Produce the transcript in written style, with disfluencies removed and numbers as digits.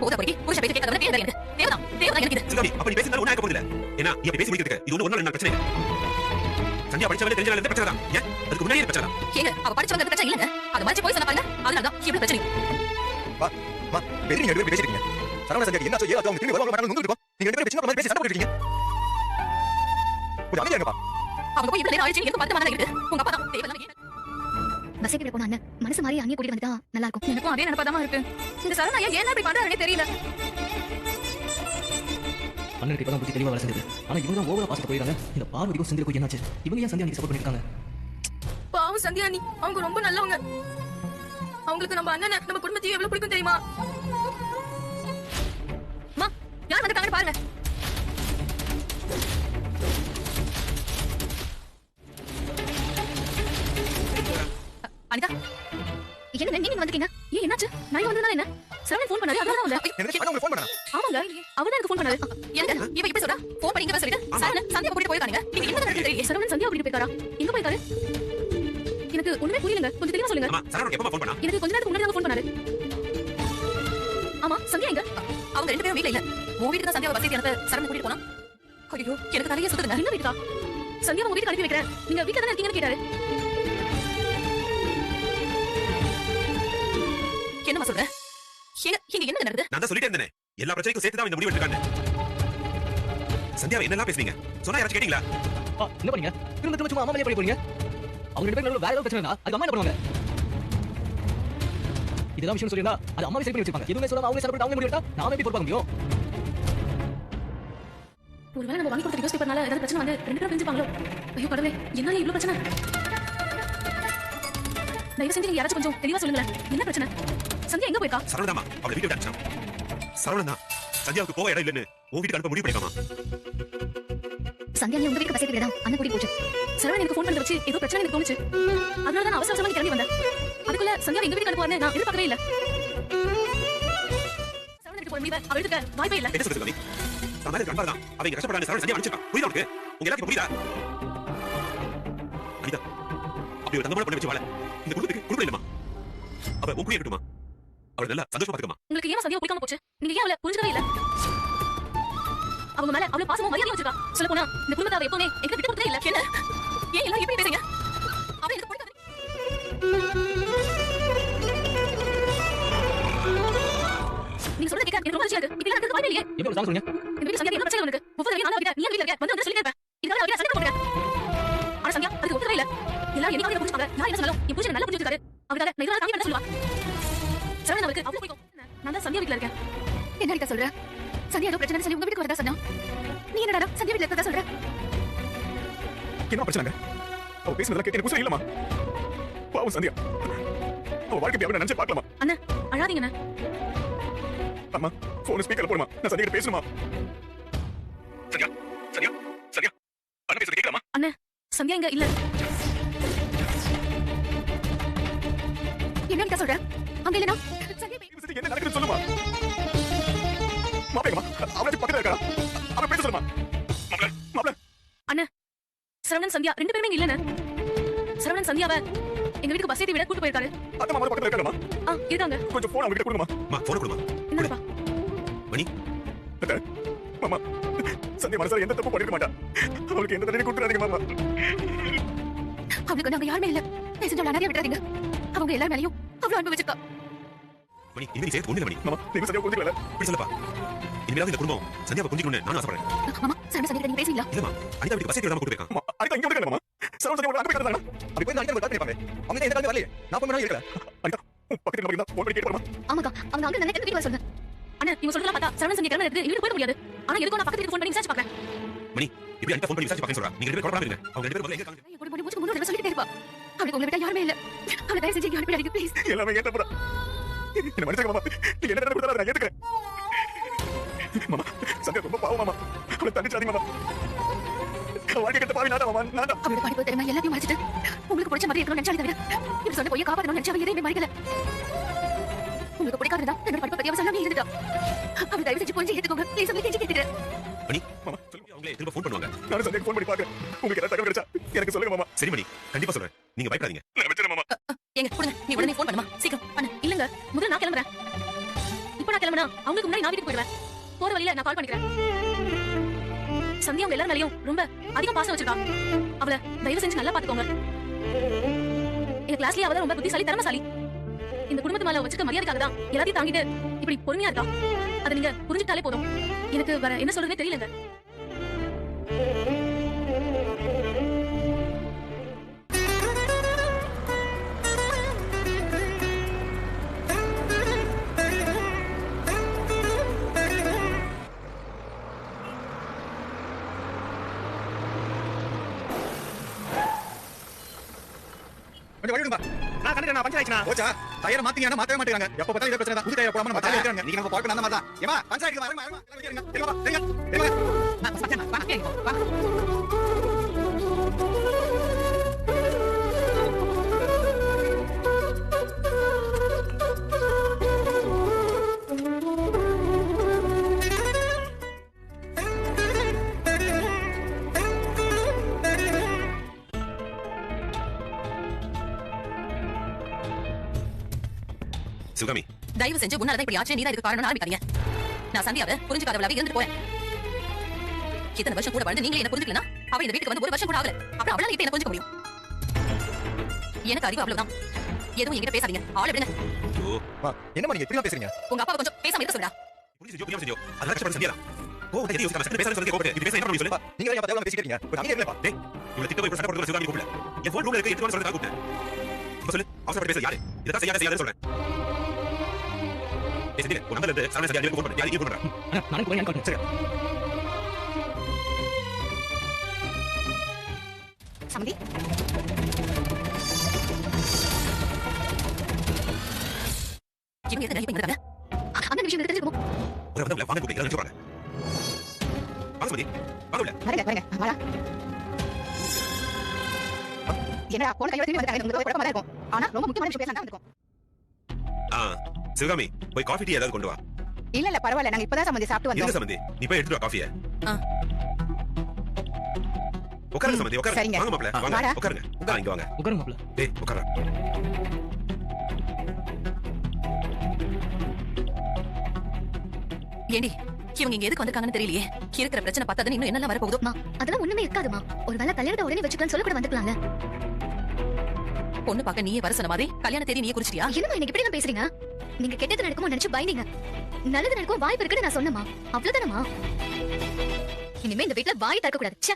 போதா போய் புருஷ பேச்ச கேட்காதவன தேவதா எனக்கு. தேவதா எனக்கு இது. சிங்காரி, அப்ப நீ பேசினால ஒண்ணு ஆக போறது இல்ல. ஏன்னா நீ அப்படி பேசி முடிக்கிறதுக்கு இது ஒண்ணு ரெண்டு பிரச்சனை இல்ல. சந்தியா படிச்சவளே தெரிஞ்சனால இந்த பிரச்சனை தான். ஏன்? அதுக்கு முன்னாடியே பிரச்சனை தான். ஏங்க அவ படிச்சவங்க பிரச்சனை இல்லங்க. அது மறைச்சு போய் சொன்ன பாருங்க. அதனால தான் இவ்ளோ பிரச்சனை. மா பெரிய நீங்க ரெண்டு பேரும் பேசிட்டீங்க. சரவண சந்தியா என்னாச்சோ ஏதோ அவங்க திரும்பி வருவாங்க மாட்டாங்க உங்களுக்கு நீங்க ரெண்டு பேரும் பிரச்சனை மாதிரி பேசி சண்டை போட்டுட்டீங்க. ஒரு அமைதியா இருங்கப்பா. அவங்க போய் இவ்ளோ நேரம் ஆயிடுச்சு எனக்கு பதட்டமா தான் இருக்கு. உங்க அப்பா தான் தேவலாம் ஏன் பஸ் ஏறி போனா அண்ணன் மனசு மாதிரி அங்கே கூட்டிட்டு வந்துட்டா நல்லா இருக்கும். எனக்கும் அதே நினைப்பாதான் இருக்கு. இந்த சரவணா ஏன் இப்படி பண்றாருன்னே தெரியல. அண்ணனுக்கு இப்பதான் புத்தி தெளிவா வளர்ந்தது. ஆனா இவங்க தான் ஓவரா பாஸ்ட் போயிட்டாங்க. இந்த பார்வதிக்கும் செந்திலுக்கும் என்னாச்சு? இவங்க ஏன் சந்தியா சப்போர்ட் பண்ணிருக்காங்க? பாவம் சந்தியா நீ அவங்க ரொம்ப நல்லவங்க. அவங்களுக்கு நம்ம அண்ணனை நம்ம குடும்பத்தையும் எவ்வளவு பிடிக்கும் தெரியுமா? அம்மா யார் வந்திருக்காங்கன்னு பாருங்க. அனிதா என்ன நீங்க வந்திருக்கீங்க? ஏன் என்னாச்சு? நான் வந்ததா என்ன? சரவணன் ஃபோன் பண்ணாரு அதான் வந்தேன். எனக்கு பண்ண உங்களுக்கு ஃபோன் பண்ணா. ஆமாங்க அவன் எனக்கு ஃபோன் பண்ணாரு. என்ன இவ இப்ப சொல்றா? ஃபோன் பண்ணி இங்க சொல்லிட்டு சரவணன் சந்தியா கூட்டிட்டு போயிருக்காங்க. நீங்க என்ன நடக்குது தெரியல. சரவணன் சந்தியா கூட்டிட்டு போயிருக்காரா? எங்க போயிருக்காரு? எனக்கு ஒண்ணுமே புரியலங்க. கொஞ்சம் தெளிவா சொல்லுங்க. ஆமா, சரவணன் எப்பமா ஃபோன் பண்ணா? எனக்கு கொஞ்ச நேரத்துக்கு முன்னாடி ஃபோன் பண்ணாரு. ஆமா சந்தியா எங்க? அவங்க ரெண்டு பேரும் வீட்ல இல்ல. உன் வீட்டுக்கு தான் சந்தியாவை பஸ் ஏத்தி அனுப்ப சரவணன் கூட்டிட்டு போனா. ஐயோ எனக்கு தலையே சுத்துதுங்க. என்ன வீட்டுக்கா? சந்தியா உங்க வீட்டுக்கு அனுப்பி வைக்கிறேன். நீங்க வீட்ல தானே இருக்கீங்கன்னு கேட்டாரு. என்னமா சொல்ற? இங்க என்ன நடக்குது? நான் தான் சொல்லிட்டே இருந்தேனே. எல்லா பிரச்சனைக்கும் சேர்த்து தான் இந்த முடிவு எடுத்துக்கானே. சந்தியாவை என்னெல்லாம் பேசுனீங்க? சொன்னா யாராச்சும் கேட்டீங்களா? என்ன பண்ணீங்க? திரும்ப சும்மா அம்மா மேலே பண்ணி போறீங்க. அவங்க ரெண்டு பேரும் வேற ஏதாவது பிரச்சனைனா அது அம்மா என்ன பண்ணுவாங்க? இதெல்லாம் விஷயம் சொல்லிருந்தா அது அம்மாவே சரி பண்ணி வச்சிருப்பாங்க. எதுவுமே சொல்லாம அவங்களே சப்போர்ட் அவங்க முடிவு எடுத்தா நாம எப்படி பொறுப்பாக முடியும்? ஒருவேளை நம்ம வாங்கி கொடுத்த டிவோர்ஸ் பேப்பர்னால ஏதாவது பிரச்சனை வந்து ரெண்டு பேரும் பிரிஞ்சுப்பாங்களோ? ஐயோ கடவுளே என்னால இவ்ளோ பிரச்சனை? தயவு செஞ்சு நீங்க யாராச்சும் கொஞ்சம் தெளிவா சொல்லுங்களேன். என்ன பிரச்சனை? சந்தியா எங்க போயிருக்கா? சரவணதாமா அவளை வீட்டு விட்டு அனுப்பிச்சான். சரவணன் தான் சந்தியாவுக்கு போக இடம் இல்லைன்னு உன் வீட்டுக்கு அனுப்ப முடிவு பண்ணிருக்காமா. சந்தியா நீ உங்க வீட்டுக்கு பஸ் ஏறி தான் அண்ணன் கூட்டி போச்சு. சரவணன் எனக்கு ஃபோன் பண்ணி வச்சு ஏதோ பிரச்சனை எனக்கு தோணுச்சு. அதனால தான் அவசரமா கிளம்பி வந்தேன். அதுக்குள்ள சந்தியா எங்க வீட்டுக்கு அனுப்புவான்னு நான் எதிர்பார்க்கவே இல்ல. சரவணனுக்கு போற முடிவை அவ எடுக்க வாய்ப்பே இல்ல. என்ன சொல்றது நீ? சமாளி கண்பார் தான் அவங்க கஷ்டப்படாத சரவணன் சந்தியா அனுப்பிச்சிருக்கான். புரியுதா உனக்கு? உங்க எல்லாருக்கும் புரியுதா? அனிதா அப்படி ஒரு தங்கமான பொண்ணை வச்சு வாழ இந்த குடும்பத்துக்கு குடும்பம் இல்லமா? அவ உன் கூட இருக்கட்டுமா? அவளை நல்லா சந்தோஷமா பாத்துக்கமா. உங்களுக்கு ஏன் சந்தியா பிடிக்காம போச்சு? நீங்க ஏன் அவளை புரிஞ்சுக்கவே இல்ல? அவங்க மேல அவ்வளவு பாசமும் மரியாதையும் வச்சிருக்கா. சொல்ல போனா இந்த குடும்பத்தை அவ எப்பவுமே எங்க விட்டு கொடுத்ததே இல்ல. என்ன ஏன் எல்லாரும் இப்படி பேசுறீங்க? அவ எனக்கு பிடிக்காது. நீங்க சொல்றது கேட்க எனக்கு ரொம்ப அதிர்ச்சியா இருக்கு. இதெல்லாம் நடக்க வாய்ப்பே இல்லையே. எப்படி சொல்லுங்க? இந்த வீட்டு சந்தியா என்ன பிரச்சனை உனக்கு? ஒவ்வொரு நாளும் நான் நீ வீட்ல இருக்க வந்து சொல்லிட்டே இருப்பேன். இதனால அவ சண்டை போடுறேன். ஆனா சந்தியா அதுக்கு ஒத்துக்கவே இல்ல. எல்லாரும் என்னைக்காவது புரிஞ்சுப்பாங்க. நான் என்ன சொல்லலாம்? என் புருஷன் நல்லா புரிஞ்சுக்காரு. அவரால நான் இதனால தாண்டி என்ன சொல்லுவா? சரவணன் அவருக்கு அவ்வளவு பிடிக்கும். நான் தான் சந்தியா வீட்ல இருக்கேன். என்ன அனிதா சொல்ற? சந்தியா ஏதோ பிரச்சனை சொல்லி உங்க வீட்டுக்கு வரதா சொன்னா? நீ என்னடா சந்தியா வீட்ல இருக்கதா சொல்ற? என்ன பிரச்சனைங்க? அவ பேசுனதெல்லாம் கேட்டு எனக்கு உசுரே இல்லமா. பாவம் சந்தியா. அவ வாழ்க்கை எப்படி நினைச்சு பார்க்கலாமா? அண்ணா அழாதீங்க அண்ணா. அம்மா போன் ஸ்பீக்கர்ல போடுமா. நான் சந்தியா கிட்ட பேசணுமா? சந்தியா சந்தியா சந்தியா அண்ணா பேசுறது கேட்கலாமா? அண்ணா சந்தியா இங்க இல்ல. என்ன அனிதா சொல்ற? அங்க இல்லனா சந்தியா என்ன நடக்குதுன்னு சொல்லுமா. மாப்பிளைமா அவளே பக்கத்துல இருக்கா. அவ பேச சொல்லுமா. மாப்பிள அண்ணா சரவணன் சந்தியா ரெண்டு பேருமே இங்க இல்ல. சரவணன் சந்தியாவை எங்க வீட்டுக்கு பஸ் ஏத்தி விட கூட்டி போயிருக்காரு. அத்தை மாமா பக்கத்துல இருக்காங்கம்மா. இருக்காங்க. கொஞ்சம் போன் அவங்க கிட்ட கொடுங்கம்மா. மா போன் கொடுமா. என்னப்பா? மணி அத்தை மாமா சந்தியா மனசால எந்த தப்பு பண்ணிருக்க மாட்டா. அவளுக்கு எந்த தண்டனை கொடுத்துறாதீங்க மாமா. அவளுக்கு நாங்க யாருமே இல்ல. பேசுறவள நிறைய விட்டுறாதீங்க. அவங்க எல்லாரும் மேலயும் அவ்வளவு அன்பு வச்சிருக்கா. மணி இனிமே நீ சேர்த்து ஒண்ணு மணி. மாமா நீங்க சந்தியா புரிஞ்சுக்கல. இப்படி சொல்லப்பா. இனிமேலாவது இந்த குடும்பம் சந்தியாவை புரிஞ்சுக்கணும்னு நான் ஆசைப்படுறேன். மாமா சரவணன் சந்தியா நீங்க பேசுறீங்களா? இல்லமா அனிதா வீட்டுக்கு பஸ் ஏத்தி விடாம கூட்டு போயிருக்கான். மாமா அனிதா இங்க வந்து மாமா. சரவணன் சந்தியா அங்க போய் கிடந்தாங்க. அப்படி போய் அனிதா கால் பண்ணிருப்பாங்க. அவங்க எந்த கால் வரலையே. நான் போய் இருக்கல. அனிதா பக்கத்துல நம்பர் இருந்தா போன் பண்ணி கேட்பாமா. ஆமாக்கா அவங்க அங்க நினைக்க வீட்டுக்கு வர சொல்லுங்க. அண்ணா நீங்க சொல்றதெல்லாம் பார்த்தா சரவணன் சந்தியா கிளம்பி இருக்கு. இவரு போக முடியாது. ஆனா எதுக்கு நான் பக்கத்துல ஃபோன் பண்ணி விசாரிச்சு பார்க்கறேன். மணி இப்படி அனிதா ஃபோன் பண்ணி விசாரிச்சு பார்க்க சொல்றா. நீங்க ரெண்டு பேரும் குழப்பமா இருங்க. அவங்க ரெண்டு பேரும் முதல்ல எங்க இருக்காங்க? போடி போடி மூச்சு முன்னோட சொல்லிட்டே இருப்பா. அவளுக்கு உங்களை விட்டா யாருமே இல்ல. அவளை தயவு செஞ்சு அனுப்பிடாதீங்க ப்ளீஸ். எல்லாமே ஏத்த போறா. என்ன மனுஷங்க மாமா. நீ என்ன நடந்து கொடுத்தாலும் நான் ஏத்துக்கிறேன். மாமா சந்தியா ரொம்ப பாவம் மாமா. அவளை தண்டிச்சாதீங்க மாமா. வாழ்க்கை கட்ட பாவி நாடா மாமா. நாடா. அவளோட படிப்பு திறமை எல்லாத்தையும் மறைச்சிட்டு உங்களுக்கு பிடிச்ச மாதிரி இருக்கணும்னு நினைச்சாலே தவிர இவர் சொன்ன பொய்யை காப்பாற்றணும்னு நினைச்சா அவ எதையுமே மறைக்கல. உங்களுக்கு பிடிக்காததா என்னோட படிப்பை பத்தி அவ சொல்லாம இருந்துட்டா. அவள் தயவு செஞ்சு புரிஞ்சு ஏத்துக்கோங்க ப்ளீஸ். உங்களுக்கு கெஞ்சி கேட்டுக்கிறேன். மணி மாமா சொல்லுங்க. அவங்களே திரும்ப ஃபோன் பண்ணுவாங்க. நானும் சந்தியாக்கு ஃபோன் பண்ணி பார்க்கறேன். உங்களுக்கு ஏதாவது தகவல் கிடைச்சா எனக்கு சொல்லுங்க மாமா. சரி மணி கண்டிப்பா சொல்றேன். நீங்க பயப்படாதீங்க. நான் வச்சிரேன் மாமா. எங்க கொடுங்க. நீ உடனே ஃபோன் பண்ணுமா? சீக்கிரம். அண்ணா இல்லங்க முதல்ல நான் கிளம்புறேன். இப்போ நான் கிளம்புனா அவங்களுக்கு முன்னாடி நான் வீட்டுக்கு போயிடுவேன். போற வழியில நான் கால் பண்ணிக்கிறேன். சந்தியா அவங்க எல்லாரும் மேலயும் ரொம்ப அதிகம் பாசம் வச்சிருக்கா. அவளை தயவு செஞ்சு நல்லா பாத்துக்கோங்க. எங்க கிளாஸ்லயே அவ ரொம்ப புத்திசாலி, திறமைசாலி. இந்த குடும்பத்து மேல வச்சுக்க மரியாதைக்காக தான் எல்லாத்தையும் தாங்கிட்டு இப்படி பொறுமையா இருக்கா. அதை நீங்க புரிஞ்சுட்டாலே போதும். எனக்கு வேற என்ன சொல்றதுனே தெரியலங்க. கொஞ்சம் வழி விடுங்க. நான் கண்டுட்டேன், நான் பஞ்சர் ஆயிடுச்சுனா. போச்சா? டயரை மாத்தீங்கன்னா மாத்தவே மாட்டேங்கிறாங்க. எப்ப பார்த்தாலும் இதே பிரச்சனை தான். புது டயர் போடாம நம்ம தலையில இருக்காங்க. நீங்க நம்ம பார்க்க அந்த மாதிரி தான். ஏமா பஞ்சர் ஆயிடுமா? வரமா சிவகாமி, தயவு செஞ்சு உன்னாலதான் இப்படி ஆச்சு, நீதான் இதுக்கு காரணம் ஆரம்பிக்காதீங்க. நான் சந்தியாவை புரிஞ்சுக்காதவளாவே இருந்து போறேன். இத்தனை வருஷம் கூட வாழ்ந்து நீங்களே என்ன புரிஞ்சுக்கலாம். அவ இந்த வீட்டுக்கு வந்து ஒரு வருஷம் கூட ஆகல. அப்புறம் அவளால இப்ப என்ன புரிஞ்சுக்க முடியும்? எனக்கு அறிவு அவ்வளவுதான். எதுவும் என்கிட்ட பேசாதீங்க. ஆளை விடுங்க. என்னமா நீங்க இப்படி பேசுறீங்க? உங்க அப்பாவை கொஞ்சம் பேசாம இருக்க சொல்லுடா. புரிஞ்சு புரியாம செஞ்சோ. அதெல்லாம் கஷ்டப்பட்டு சந்தியா. ஓ, எதையும் யோசிக்காம சட்டு பேசாத சொல்லிட்டு கோபப்பட்டு. இது பேச என்ன பண்ணி சொல்லு. நீங்க ஏன் தேவையில்லாம பேசிட்டு இருக்கீங்க? ஒரு அமைதியா இருங்கப்பா. டேய், இவளை திட்ட போய் சண்டை போடுற சிவகாமி கூப்பிடல. என் போன் ரூம்ல இருக்கு, எடுத்து வந்து சொல்றதா கூப்பிட்டேன். இப்ப சொல்லு, அவசரப்பட்டு பேச யாரு? இதெல்லாம் செய்யாத சொல்றேன். பேசிட்டு ஒரு நம்பர்ல இருந்து சரவண சரியா ஃபோன் பண்ணு. யாருக்கு ஃபோன் பண்றா? நானே போய் கால் சரி. சமந்தி, இவங்க எதுக்கு இப்ப இருக்காங்க? அந்த விஷயம் எனக்கு தெரிஞ்சுக்கணும். ஒரு வந்து வாங்க கூப்பிட்டு எல்லாம் சொல்றாங்க. வாங்க சமந்தி, வாங்க உள்ள. வரங்க வாடா. என்னடா போன கையோட திரும்பி வந்தாங்க. உங்களுக்கு குழப்பமா தான் இருக்கும். ஆனா ரொம்ப முக்கியமான விஷயம் பேசலாம் தான் இருக்கும். சிவகாமி, போய் காஃபி டீ ஏதாவது கொண்டு வா. இல்ல பரவாயில்ல, நாங்க இப்பதான் சமந்தி சாப்பிட்டு இருங்க வந்தோம். சமந்தி, நீ போய் எடுத்துட்டு வா காஃபியை. உட்காருங்க சமந்தி, உட்காருங்க. சரிங்க. வாங்க மாப்ள, வாங்க வாடா. உட்காருங்க. இங்க வாங்க. உட்காருங்க மாப்ள. டேய், உட்காரா. ஏண்டி இவங்க இங்க எதுக்கு வந்திருக்காங்கன்னு தெரியலையே. இருக்கிற பிரச்சனை பார்த்தா இன்னும் என்னெல்லாம் வரப்போகுதோ. அதெல்லாம் ஒண்ணுமே இருக்காதுமா. ஒருவேளை கல்யாணத்தை உடனே வச்சுக்கலாம் சொல்ல கூட வந்துக்கலாம்ல. பொண்ணு பார்க்க நீயே வர சொன்ன மாதிரி கல்யாண தேதி நீயே குறிச்சிட்டியா? என்னமா இன்னைக்கு இப்படி பேசுறீங்க? நீங்க கெட்டது நடக்குமோ நினைச்சு பயந்தீங்க. நல்லது நடக்கும் வாய்ப்பு இருக்குன்னு நான் சொன்னமா. அவ்வளவுதானமா? இனிமே இந்த வீட்டுல வாய் திறக்க கூடாது.